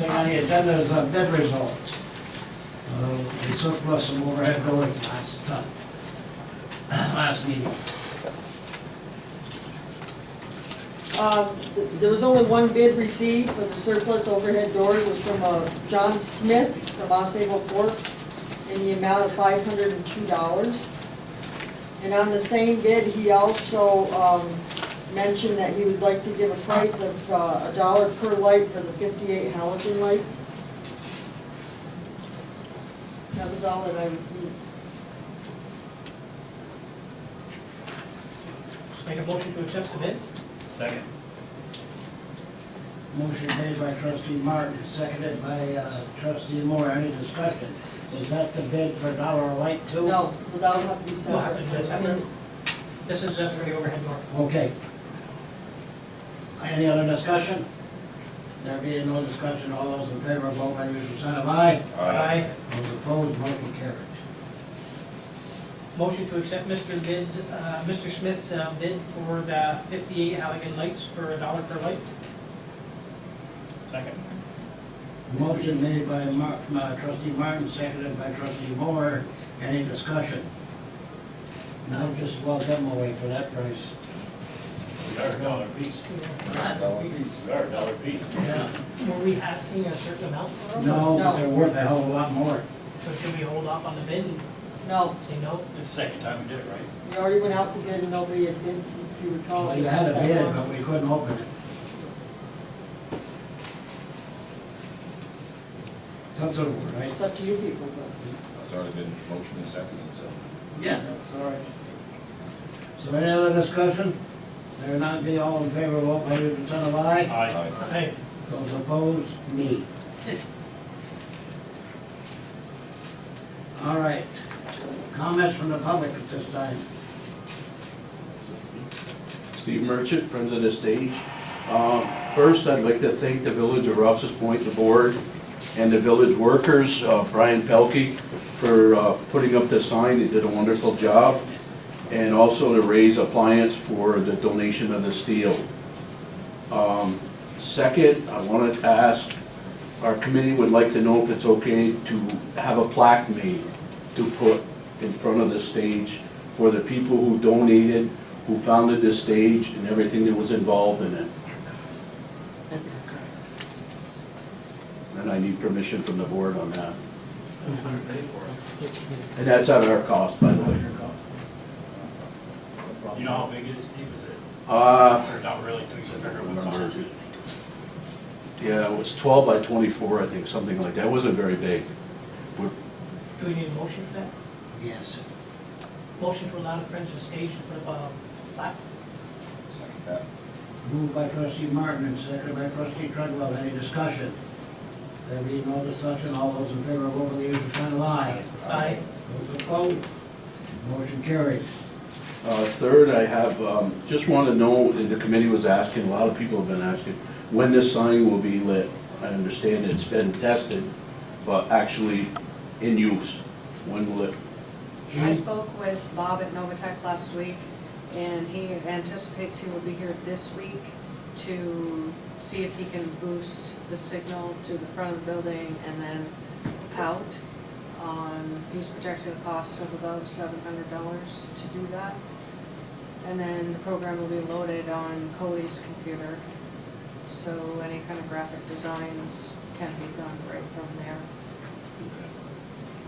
thing on the agenda is bid results. We surplus some overhead doors last meeting. There was only one bid received for the surplus overhead doors. It was from John Smith from Osable Forks in the amount of $502. And on the same bid, he also mentioned that he would like to give a price of $1 per light for the 58 halogen lights. That was all that I received. Just make a motion to accept the bid. Second. Motion made by trustee Martin, seconded by trustee Moore. Any discussion? Is that the bid for $1 a light too? No, that would have to be We'll have to do it separate. separate. This is just for the overhead door. Okay. Any other discussion? There being no discussion, all those in favor, vote by the usual sign of aye. Aye. Those opposed, motion carried. Motion to accept Mr. Smith's bid for the 58 halogen lights for $1 per light. Second. Motion made by trustee Martin, seconded by trustee Moore. Any discussion? No, just well get them away for that price. $1 piece. $1 piece. Yeah. Were we asking a certain amount for them? No, but No. they're worth a hell of a lot more. So should we hold off on the bid and No, say no? This is the second time we did it, right? we already went out to bid and nobody had bid, if you recall. Well, you had a bid, but we couldn't open it. It's up to the board, right? It's up to you people, but. It's already been motion and seconded, so. Yeah. All right. So any other discussion? There not be all in favor, vote by the usual sign of aye. Aye. Hey, Those opposed, me. All right. Comments from the public at this time? Steve Merchant, Friends of the Stage. First, I'd like to thank the Village of Rouses Point, the board, and the village workers, Brian Pelkey, for putting up the sign. They did a wonderful job. And also to Ray's Appliance for the donation of the steel. Second, I wanted to ask, our committee would like to know if it's okay to have a plaque made to put in front of the stage for the people who donated, who founded this stage, and everything that was involved in it. That's correct. And I need permission from the board on that. Who's gonna pay for it? And that's at our cost, by the way. You know how big it is, Steve, is it? Uh, Or not really, till you figure what's on it? yeah, it was 12 by 24, I think, something like that. It wasn't very big. do we need a motion for that? Yes. Motion to allow the Friends of the Stage to put up a plaque? Second that. Moved by trustee Martin and seconded by trustee Treadwell. Any discussion? There be no discussion, all those in favor, vote by the usual sign of aye. Aye. Those opposed, motion carries. Third, I have, just want to know, and the committee was asking, a lot of people have been asking, when this sign will be lit. I understand it's been tested, but actually in use. When will it? I spoke with Bob at Novatech last week, and he anticipates he will be here this week to see if he can boost the signal to the front of the building and then out. He's projecting a cost of about $700 to do that. And then the program will be loaded on Cody's computer, so any kind of graphic designs can be done right from there.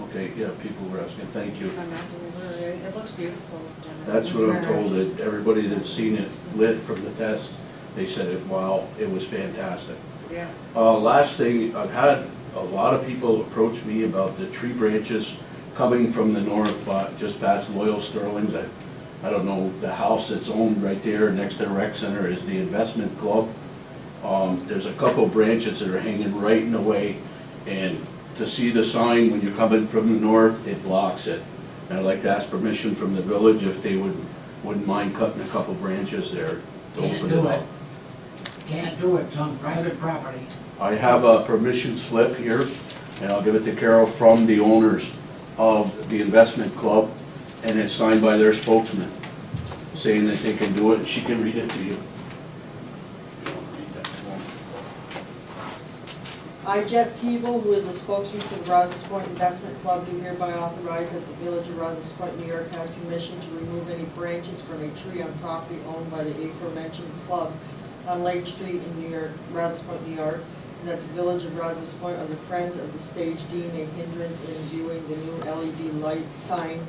Okay, yeah, people were asking, thank you. I'm not really worried. It looks beautiful. and That's it's what I'm very- told, that everybody that's seen it lit from the test, they said it, wow, it was fantastic. Yeah. Last thing, I've had a lot of people approach me about the tree branches coming from the north, just past Loyal Sterling's. I don't know, the house that's owned right there next to the rec center is the investment club. There's a couple branches that are hanging right in the way, and to see the sign when you're coming from the north, it blocks it. And I'd like to ask permission from the village if they wouldn't mind cutting a couple branches there to Can't open do it it. up. Can't do it, it's on private property. I have a permission slip here, and I'll give it to Carol from the owners of the investment club, and it's signed by their spokesman, saying that they can do it, and she can read it to you. I, Jeff Keeble, who is a spokesman for the Rouses Point Investment Club, do hereby authorize that the Village of Rouses Point, New York has permission to remove any branches from a tree on property owned by the aforementioned club on Lake Street in New York, Rouses Point, New York, and that the Village of Rouses Point or the Friends of the Stage deem a hindrance in viewing the new LED light sign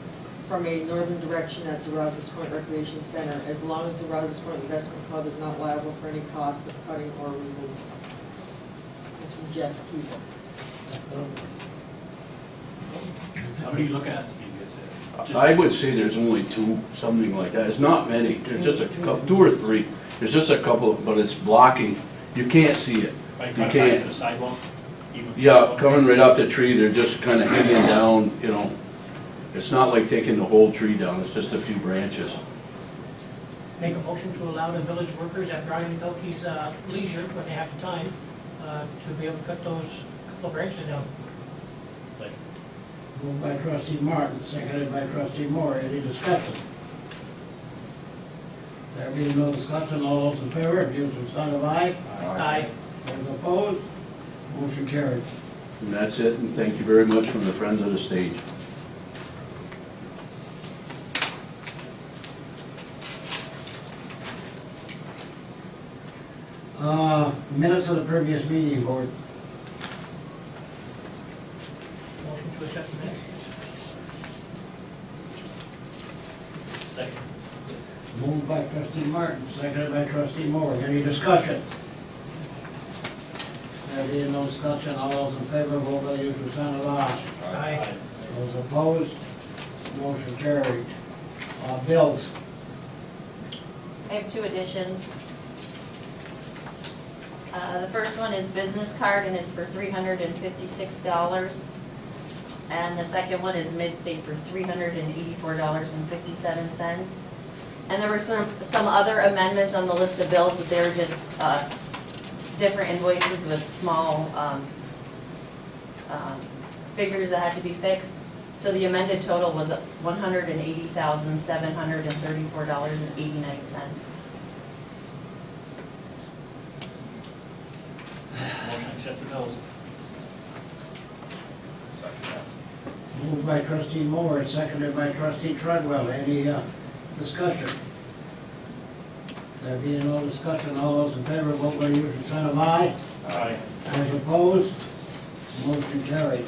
from a northern direction at the Rouses Point Recreation Center, as long as the Rouses Point Investment Club is not liable for any cost of cutting or removal. That's from Jeff Keeble. How many are you looking at, Steve? Is it just- I would say there's only two, something like that. It's not many. There's just a couple, 2 or 3. There's just a couple, but it's blocking. You can't see it. Are you You cutting back can't. to the sidewalk? Even the Yeah, sidewalk? coming right off the tree, they're just kind of hanging down, you know. It's not like taking the whole tree down, it's just a few branches. Make a motion to allow the village workers at Brian Pelkey's leisure, when they have the time, to be able to cut those couple of branches down. Second. Moved by trustee Martin, seconded by trustee Moore. Any discussion? There being no discussion, all those in favor, give their sign of aye. Aye. Those opposed, motion carried. And that's it, and thank you very much from the Friends of the Stage. Minutes of the previous meeting, board. Motion to accept the minutes. Second. Moved by trustee Martin, seconded by trustee Moore. Any discussion? There being no discussion, all those in favor, vote by the usual sign of aye. Aye. Those opposed, motion carried. Bills. I have 2 additions. The first one is business card, and it's for $356. And the second one is Midstate for $384.57. And there were some other amendments on the list of bills, but they were just different invoices with small figures that had to be fixed. So the amended total was $180,734.89. Motion to accept the bills. Moved by trustee Moore, seconded by trustee Treadwell. Any discussion? There being no discussion, all those in favor, vote by the usual sign of aye. Aye. Those opposed, motion carried.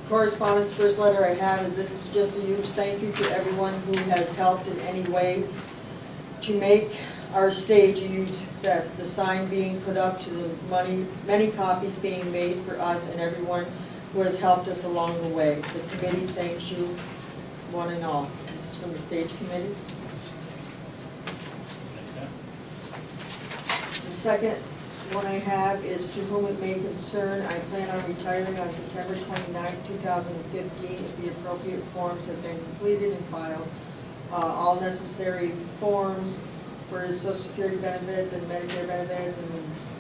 Correspondence, first letter I have is, this is just a huge thank you to everyone who has helped in any way to make our stage a huge success. The sign being put up, to the many copies being made for us, and everyone who has helped us along the way. The committee thanks you, one and all. This is from the stage committee. Next step. The second one I have is, to whom it may concern, I plan on retiring on September 29, 2015, if the appropriate forms have been completed and filed. All necessary forms for his Social Security benefits and Medicare benefits and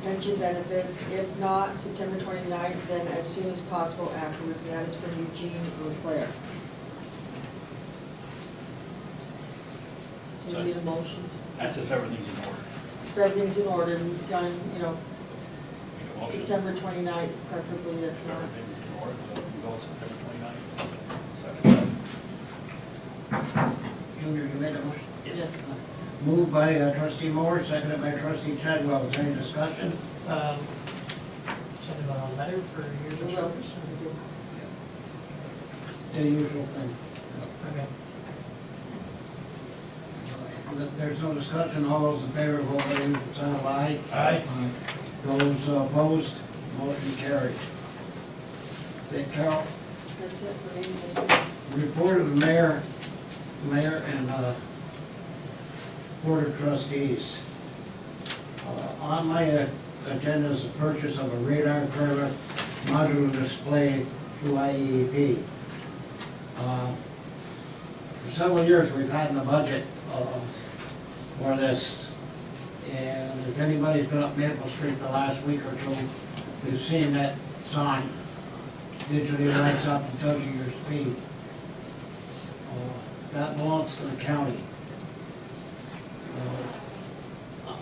pension benefits. If not September 29th, then as soon as possible afterwards, and that is from Eugene Leclerc. So we need a motion. That's if everything's in order. If everything's in order, he's done, Make a motion. September 29th, preferably if If not. everything's in order, then we can go September 29th. Second. Junior, you made a motion? Yes. Moved by trustee Moore, seconded by trustee Treadwell. Is there any discussion? Something about a letter for years of Well, service. The usual thing. Okay. There's no discussion, all those in favor, vote by the usual sign of aye. Aye. Those opposed, motion carried. Thank Carol. That's it for me. Report of the mayor and board of trustees. On my agenda is the purchase of a radar trailer modular display through IEP. For several years, we've had in the budget for this. And if anybody's been up Maple Street the last week or two, we've seen that sign. Digitally lights up and tells you your speed. That belongs to the county.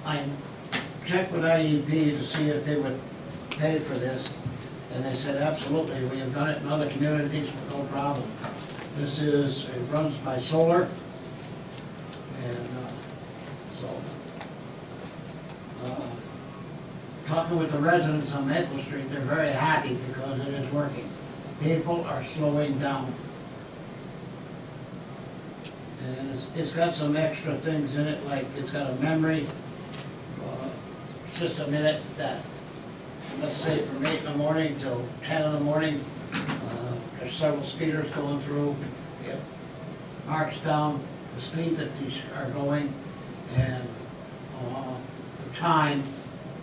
I'm checked with IEP to see if they would pay for this, and they said, absolutely, we have done it in other communities with no problem. This is, it runs by solar, and, so, talking with the residents on Maple Street, they're very happy because it is working. People are slowing down. And it's got some extra things in it, like it's got a memory system in it that, let's say from 8 in the morning till 10 in the morning, there's several speeders going through. It marks down the speed that these are going, and the time,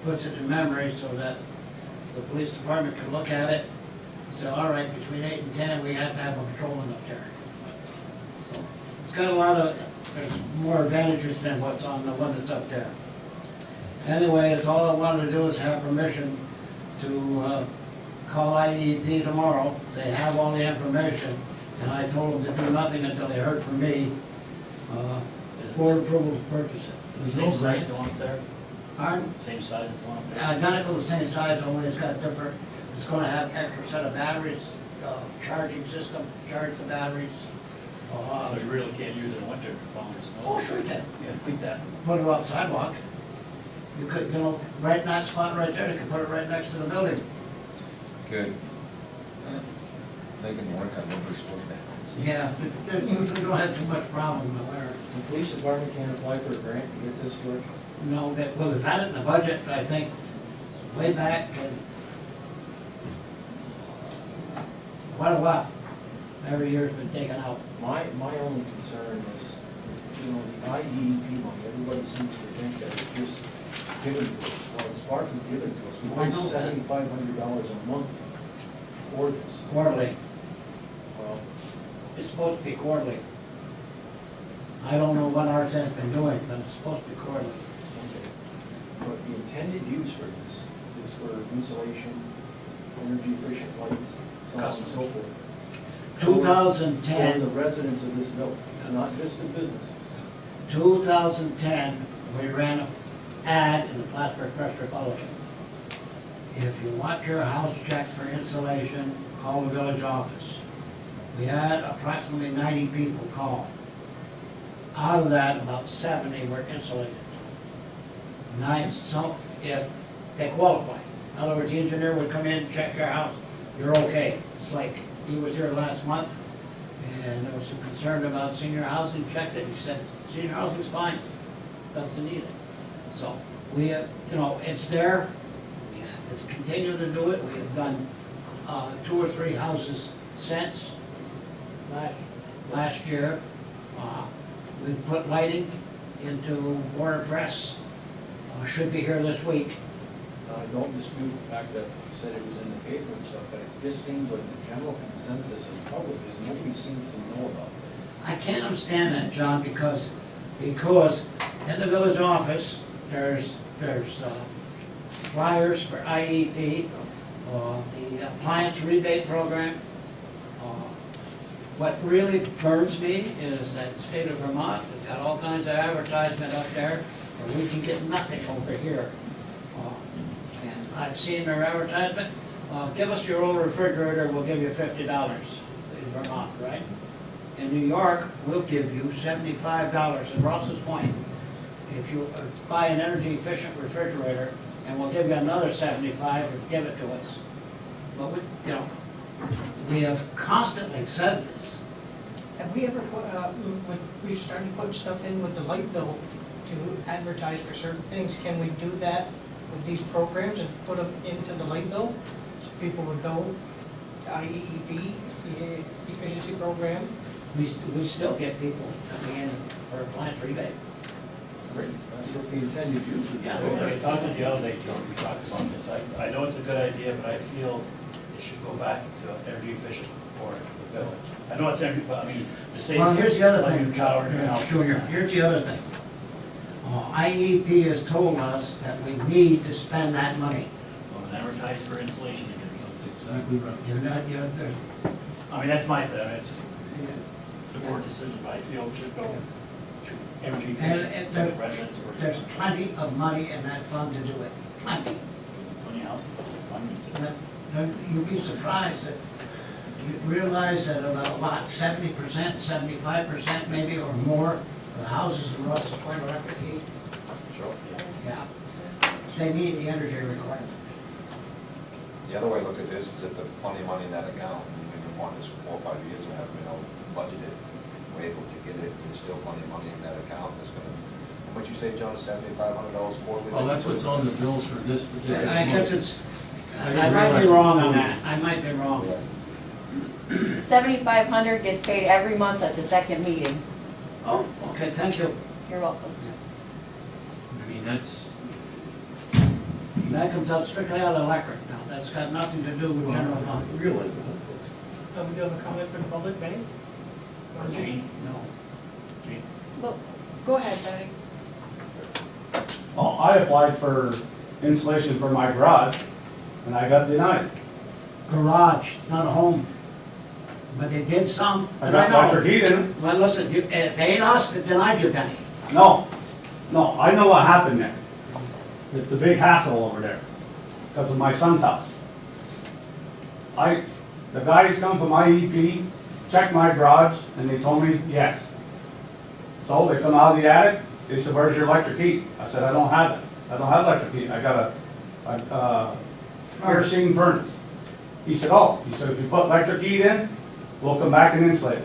puts it in memory so that the police department can look at it and say, all right, between 8 and 10, we have to have a patrolman up there. So it's got a lot of, there's more advantages than what's on the one that's up there. Anyway, it's all I wanted to do is have permission to call IEP tomorrow. They have all the information, and I told them to do nothing until they heard from me. Board approval to purchase it. The same size as the one up there? Pardon? Same size as the one up there? Identical, the same size, only it's got different, it's gonna have extra set of batteries, charging system, charge the batteries. So you really can't use it in winter, long as snow? Oh, sure you can. Yeah, think that. Put it on the sidewalk. You could, you know, right in that spot right there, you could put it right next to the building. Good. They can work on numbers for that. Yeah, they usually don't have too much problem in the winter. The police department can't apply for a grant to get this work? No, that, well, we've had it in the budget, I think, way back in quite a while. Every year's been taken out. My only concern is, you know, the IEP money, everybody seems to think that it's just given to us. Well, it's partly given to us. We I pay know that. $7,500 a month for this. Quarterly, Well, it's supposed to be quarterly. I don't know what ours has been doing, but it's supposed to be quarterly. okay. But the intended use for this is for insulation, energy efficient lights, so on and so forth. 2010. For the residents of this village, not just the businesses. 2010, we ran an ad in the Plattsburgh Press Republican. If you want your house checked for insulation, call the village office. We had approximately 90 people call. Out of that, about 70 were insulated. So if they qualify. In other words, the engineer would come in, check your house, you're okay. It's like, he was here last month, and there was some concern about senior housing, checked it, he said, senior housing's fine, doesn't need it. So, we have, you know, it's there, it's continued to do it, we have done 2 or 3 houses since last year. We've put lighting into Warner Press, should be here this week. I don't dispute the fact that you said it was in the paper and stuff, but it just seems like the general consensus of the public is nobody seems to know about this. I can't understand that, John, because in the village office, there's flyers for IEP, the appliance rebate program. What really burns me is that the state of Vermont has got all kinds of advertisement up there, where we can get nothing over here. And I've seen their advertisement, give us your old refrigerator, we'll give you $50 in Vermont, right? In New York, we'll give you $75 in Ross's Point if you buy an energy efficient refrigerator, and we'll give you another 75 and give it to us. But we, you know, we have constantly said this. Have we ever put, we started putting stuff in with the light bill to advertise for certain things? Can we do that with these programs and put them into the light bill? So people would know the IEEP, the efficiency program? We still get people coming in for appliance rebate. That's what the intended use would be. Yeah. I talked to you the other day, Joe, we talked about this. I know it's a good idea, but I feel it should go back to energy efficient for the village. I know it's energy, but I mean, the same. Well, here's the other like thing, your power in your house. Junior, here's the other thing. IEP has told us that we need to spend that money. Well, then advertise for insulation again or something. Exactly right. You're not, I mean, that's my, it's a board decision, but I feel it should go. to energy And efficient there- residents or? There's plenty of money in that fund to do it, plenty. Plenty of houses, it's money. But you'd be surprised that, you realize that about what, 70%, 75% maybe or more of the houses in Russell Point electric heat? Sure. Yeah. They meet the energy requirement. The other way to look at this is that there's plenty of money in that account, and we've been wanting this for 4 or 5 years, and haven't been able to budget it. We're able to get it, there's still plenty of money in that account that's gonna, what'd you say, John, $7,500 quarterly? Well, that's what's on the bills for this particular I guess month. it's, I might be wrong on that, I might be wrong. 7,500 gets paid every month at the second meeting. Oh, okay, thank you. You're welcome. I mean, that's, That comes out strictly out of electric now, that's got nothing to do with general fund. realize that. Are we doing a comment for the public, Benny? Or Jean? No. Well, go ahead, Betty. Well, I applied for insulation for my garage, and I got denied. Garage, not a home. But they did some, I and I got electric know. heat in it. Well, listen, it ain't us that denied you, Benny. No, I know what happened there. It's a big hassle over there, because of my son's house. The guys come from IEP, checked my garage, and they told me yes. So they come out of the attic, they said, where's your electric heat? I said, I don't have it. I don't have electric heat. I got a kerosene furnace. He said, oh, if you put electric heat in, we'll come back and insulate it.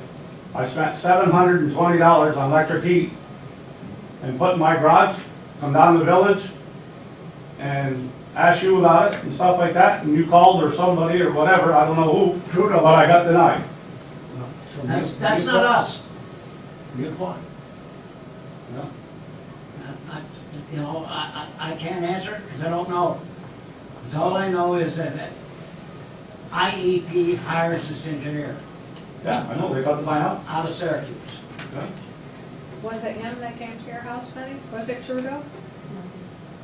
I spent $720 on electric heat and put in my garage, come down to the village and ask you about it and stuff like that, and you called or somebody or whatever, I don't know who, Trudeau. but I got denied. That's not us. You apply. You know, I can't answer because I don't know. 'Cause all I know is that IEP hires this engineer Yeah, I know, they got to my house. out of Syracuse. Yeah. Was it him that came to your house, Betty? Was it Trudeau?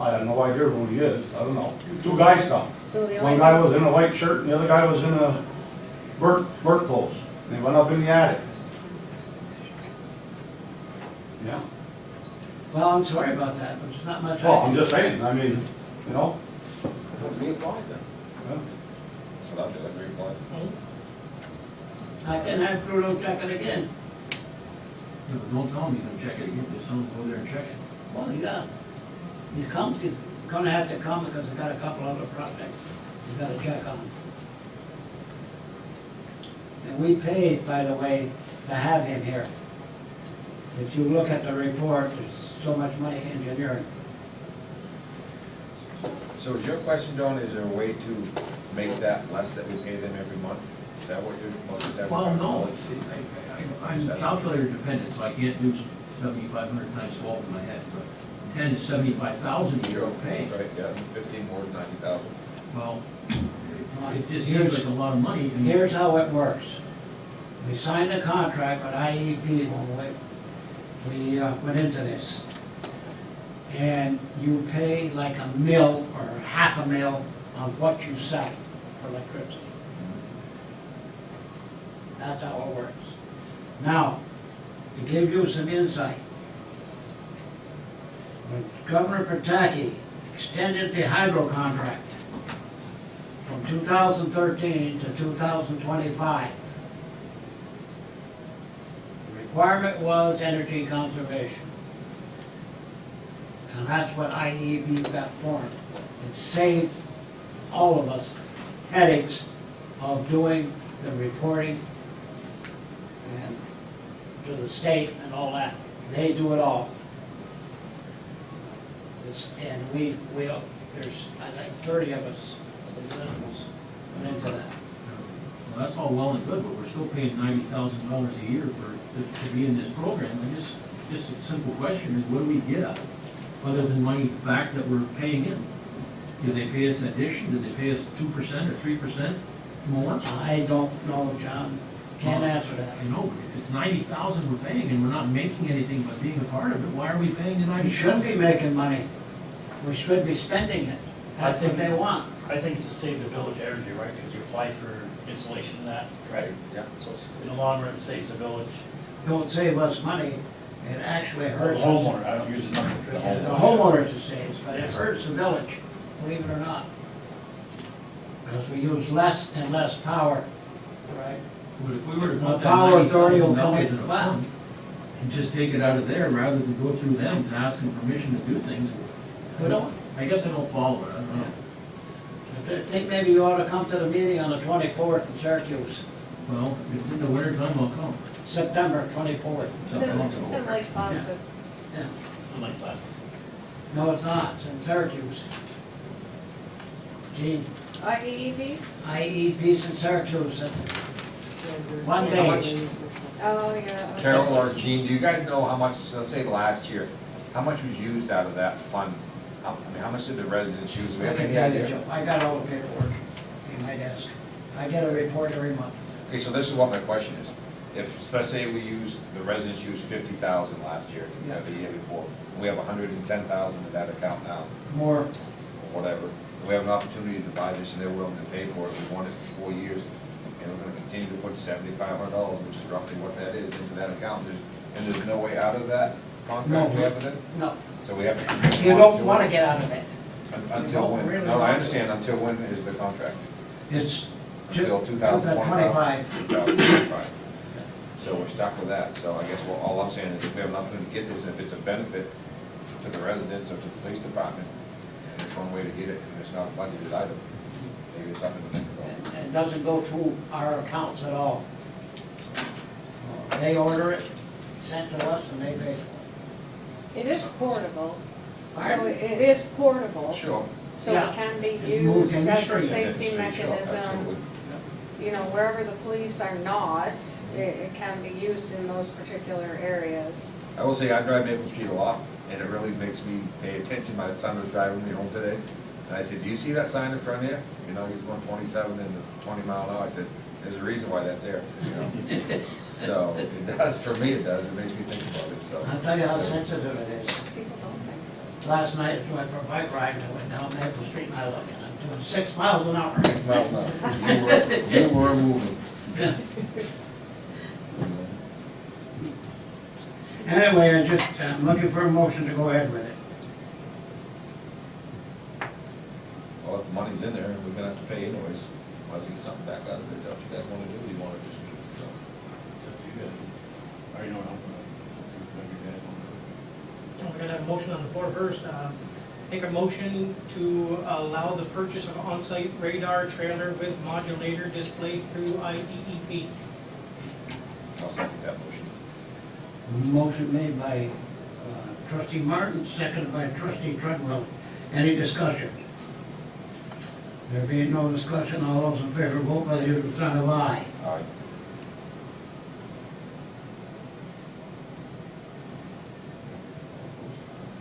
I have no idea who he is, I don't know. Two guys come. Still the One only. guy was in a white shirt and the other guy was in a work clothes. They went up in the attic. Yeah, Well, I'm sorry about that, but there's not much I well, I'm can just saying, I mean, you know, We applied then. yeah. So that's like we applied. I can have Trudeau check it again. Yeah, but don't tell him you're gonna check it again, just tell him to go there and check it. Well, he's gonna have to come because he's got a couple other projects he's gotta check on. And we paid, by the way, to have him here. If you look at the report, there's so much money engineering. So is your question, John, is there a way to make that less that we pay them every month? Is that what you're, what is that? Well, no, I'm calculator dependent, so I can't do 7,500 times 12 in my head, but 10 is 75,000 a year I'll pay. Right, yeah, 15 more than 90,000. Well, it just seems like a lot of money. and- Here's how it works. We signed a contract with IEP when we went into this. And you pay like a mil or half a mil on what you sell for electricity. That's how it works. Now, to give you some insight, when Governor Pataki extended the hydro contract from 2013 to 2025, the requirement was energy conservation. And that's what IEB got formed. It saved all of us headaches of doing the reporting and to the state and all that. They do it all. And there's, I think, 30 of us, went into that. Well, that's all well and good, but we're still paying $90,000 a year to be in this program. And just a simple question is, what do we get out of it? Other than money back that we're paying in? Do they pay us addition? Do they pay us 2% or 3% more? I don't know, John. Can't answer that. I know, but if it's 90,000 we're paying and we're not making anything but being a part of it, why are we paying the 90,000? We shouldn't be making money. We should be spending it. That's what they want. I think it's to save the village energy, right, because you apply for insulation and that, right? Yeah. So it's, in the long run, it saves the village. Don't save us money. It actually The hurts us. homeowner, I don't use his number. The The homeowner. homeowners it saves, but it hurts the village, believe it or not. Because we use less and less power, right? But if we were to The put that power authority will $90,000 come in in. a fund and just take it out of there rather than go through them to ask them permission to do things, We don't, I guess I don't follow it, I don't know. I think maybe you ought to come to the meeting on the 24th in Syracuse, Well, if it's in the winter time, I'll come. September 24th. It's in Lake Placid. Yeah. It's like last. No, it's not, it's in Syracuse. Gene, IEEP? IEP's in Syracuse, one How much- day. Oh, yeah. Carol or Gene, do you guys know how much, let's say last year, how much was used out of that fund? I mean, how much did the residents use? Do we I have can any tell you, idea? Joe, I got all the paperwork in my desk. I get a report every month. Okay, so this is what my question is. If, let's say we use, the residents used 50,000 last year, Yeah. the year before, and we have 110,000 in that account now, More, or whatever, we have an opportunity to buy this and they're willing to pay for it, we want it for 4 years, and we're gonna continue to put $7,500, which is roughly what that is, into that account, and there's no way out of that contract we have with it? no, So we have to. commit you one don't to wanna it. get out of it. Until when? really No, I want understand, until when is the contract? It's Until 2025? 2025. 2025. So we're stuck with that, so I guess, well, all I'm saying is if we have an opportunity to get this, and if it's a benefit to the residents or to the police department, and it's one way to get it, and it's not a budgeted item, maybe it's something to think about. It doesn't go through our accounts at all. They order it, sent to us, and they pay for It is portable, so Pardon? it is portable, Sure. so Yeah. it can be It moves used in the as a street. safety Sure, mechanism. absolutely. You know, wherever the police are not, it can be used in those particular areas. I will say, I drive Maple Street a lot, and it really makes me pay attention. My son was driving me home today, and I said, do you see that sign in front of you? You know, he's going 27 in the 20 mile an hour. I said, there's a reason why that's there, you know? So, it does, for me it does, it makes me think about it, it. so. I'll tell you how sensitive it is. People don't think of Last night, I went for a bike ride, and I went down Maple Street, and I looked, and I'm doing 6 miles an hour. 6 miles an hour. You were moving. Anyway, I'm looking for a motion to go ahead with it. Well, if the money's in there, we're gonna have to pay anyways. Might as well get something back out of it. Is that what you guys wanna do? Or you wanna just keep it? So, It's up to you guys. I already know what I'm gonna, whatever you guys want to do. We're gonna have a motion on the floor first. Make a motion to allow the purchase of on-site radar trailer with modulator display through IEEP. I'll second that motion. Motion made by trustee Martin, seconded by trustee Treadwell. Any discussion? There being no discussion, all those in favor vote by the usual sign of aye. All right.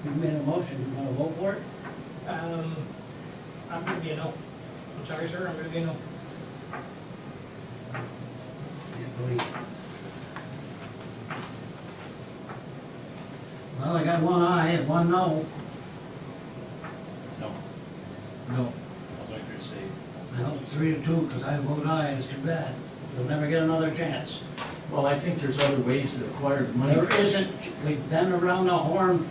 You made a motion, you want to vote for it? I'm gonna be a no. I'm sorry, sir, I'm gonna be a no. Can't believe. Well, I got one aye and one no. No, No. I was like to say, Well, 3-2, because I vote aye, it's too bad. You'll never get another chance. Well, I think there's other ways to acquire the money. There isn't, we've been around the horn.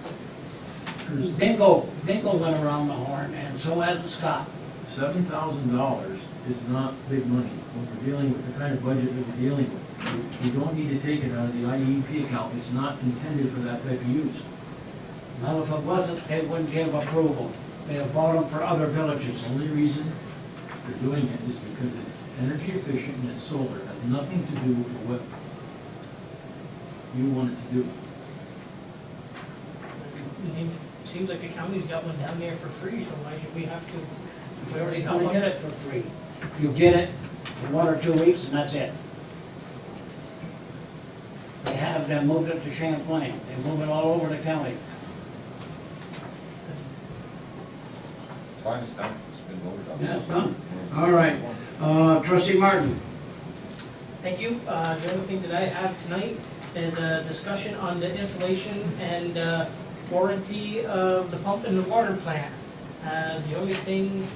Bingo went around the horn, and so has Scott. $7,000 is not big money when we're dealing with the kind of budget that we're dealing with. You don't need to take it out of the IEP account, it's not intended for that type of use. Well, if it wasn't, they wouldn't give approval. They have bought them for other villages. The only reason they're doing it is because it's energy efficient and it's solar, it has nothing to do with what you want it to do. It seems like the county's got one down there for free, so why should we have to? We already gonna get it for free. You get it for 1 or 2 weeks, and that's it. They have, they moved it to Champlain. They move it all over the county. It's fine, it's done. It's been voted on. Yeah, it's done. All right. Trustee Martin. Thank you. The only thing that I have tonight is a discussion on the installation and warranty of the pump and the water plant. The only thing,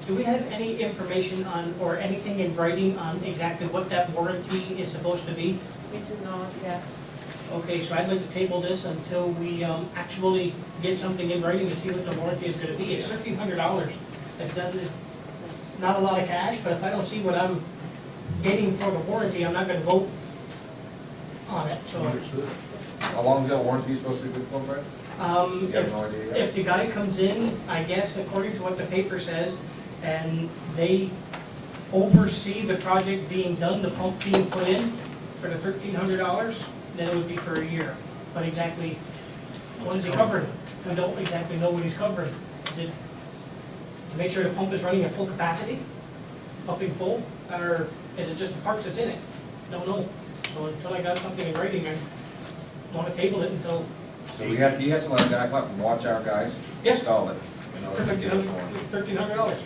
do we have any information on, or anything in writing on exactly what that warranty is supposed to be? We do not yet. Okay, so I'd like to table this until we actually get something in writing to see what the warranty is gonna be. It's $1,300. That doesn't, not a lot of cash, but if I don't see what I'm getting for the warranty, I'm not gonna vote on it, so. How long is that warranty supposed to be good for, Brad? You have no idea yet? If the guy comes in, I guess according to what the paper says, and they oversee the project being done, the pump being put in for the $1,300, then it would be for a year. But exactly, what is he covering? We don't exactly know what he's covering. Is it to make sure the pump is running at full capacity, pumping full, or is it just the parts that's in it? Don't know. So until I got something in writing, I want to table it until. So he has to let a guy come up and watch our guys Yes. install it. In order For to get it going. $1,300,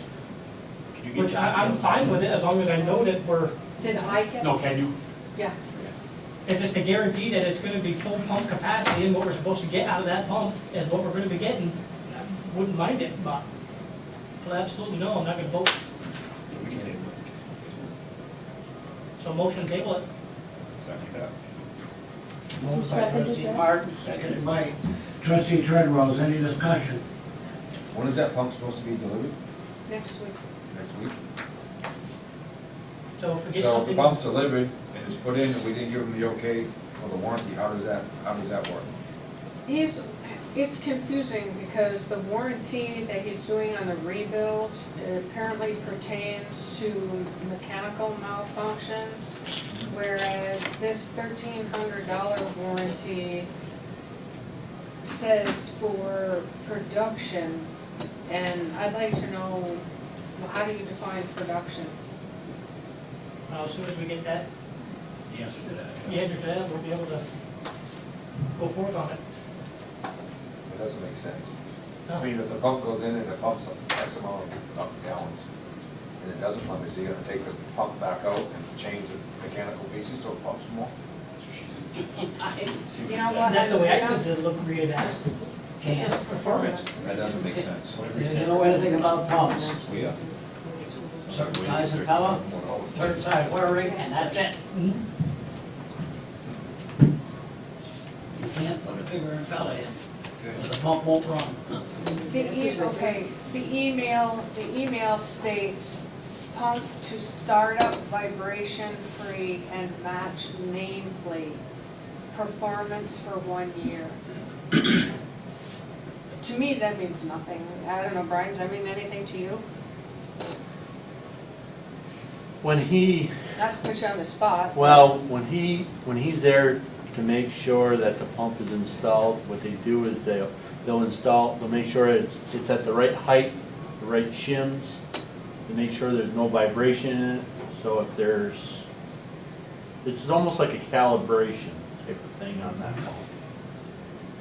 Can you get which that? I'm fine with it as long as I know that we're, Did I get? No, can you? Yeah. if it's to guarantee that it's gonna be full pump capacity and what we're supposed to get out of that pump is what we're gonna be getting, I wouldn't mind it, but till absolutely no, I'm not gonna vote. We can table it. So motion to table it. Second that. Moved by seconded trustee that? Martin, seconded by trustee Treadwell. Any discussion? When is that pump supposed to be delivered? Next week. Next week? So if we get So if the something, pump's delivered and it's put in and we didn't give him the okay for the warranty, how does that work? It's confusing because the warranty that he's doing on the rebuild apparently pertains to mechanical malfunctions, whereas this $1,300 warranty says for production, and I'd like to know, well, how do you define production? as soon as we get that, The answer to that. the answer to that, we'll be able to go forth on it. It doesn't make sense. No. I mean, if the pump goes in and it pumps X amount of gallons, and it doesn't pump, is he gonna take the pump back out and change the mechanical pieces so it pumps more? You know what? That's the way I think it look, read it as. Can't. Performance. That doesn't make sense. Do you know anything about pumps? We, Certain size impeller, certain size wiring, and that's it. You can't put a bigger impeller in, or the pump won't run. The email states pump to startup vibration free and match nameplate. Performance for 1 year. To me, that means nothing. I don't know, Brian, does that mean anything to you? When he, Not to put you on the spot. well, when he's there to make sure that the pump is installed, what they do is they'll make sure it's at the right height, the right shims, to make sure there's no vibration in it. So if it's almost like a calibration type of thing on that pump.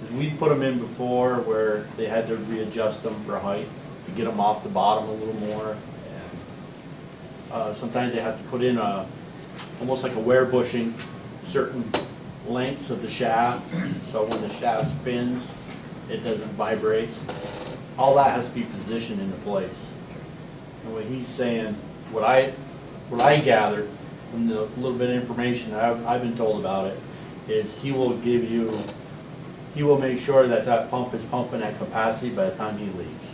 'Cause we put them in before where they had to readjust them for height, to get them off the bottom a little more. Sometimes they have to put in almost like a wear bushing, certain lengths of the shaft, so when the shaft spins, it doesn't vibrate. All that has to be positioned into place. And what he's saying, what I gathered from the little bit of information I've been told about it, is he will make sure that that pump is pumping at capacity by the time he leaves.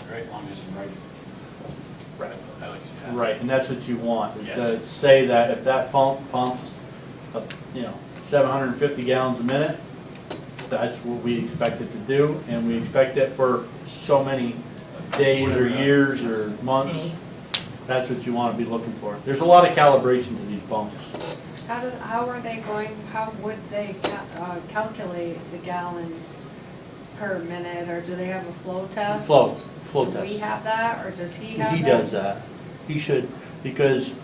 Great, long as it's right. Right, I like to see that. Right, and that's what you want, is to Yes. say that if that pump pumps, 750 gallons a minute, that's what we expect it to do, and we expect it for so many days or years or months. That's what you want to be looking for. There's a lot of calibration to these pumps. How would they calculate the gallons per minute, or do they have a flow test? Flow Do we test. have that, or does he have that? He does that. He should, because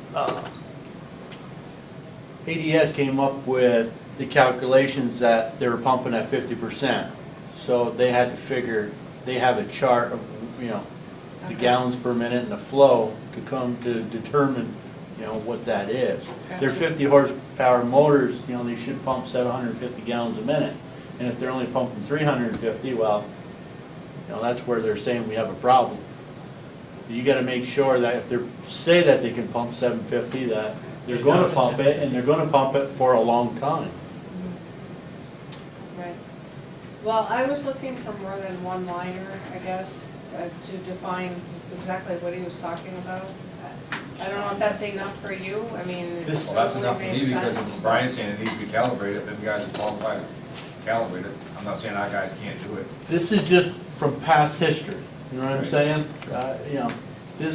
ADS came up with the calculations that they were pumping at 50%. So they had to figure, they have a chart of, the Okay. gallons per minute and the flow to come to determine, what that is. Okay. They're 50 horsepower motors, they should pump 750 gallons a minute. And if they're only pumping 350, well, that's where they're saying we have a problem. You gotta make sure that if they say that they can pump 750, that They're gonna pump it, and they're gonna pump it for a long time. Right. Well, I was looking for more than one liner, I guess, to define exactly what he was talking about. I don't know if that's enough for you, I mean, it Well, that's certainly enough for me makes because sense. if Brian's saying it needs to be calibrated, if them guys are qualified to calibrate it, I'm not saying our guys can't do it. This is just from past history, you know what I'm saying? You know,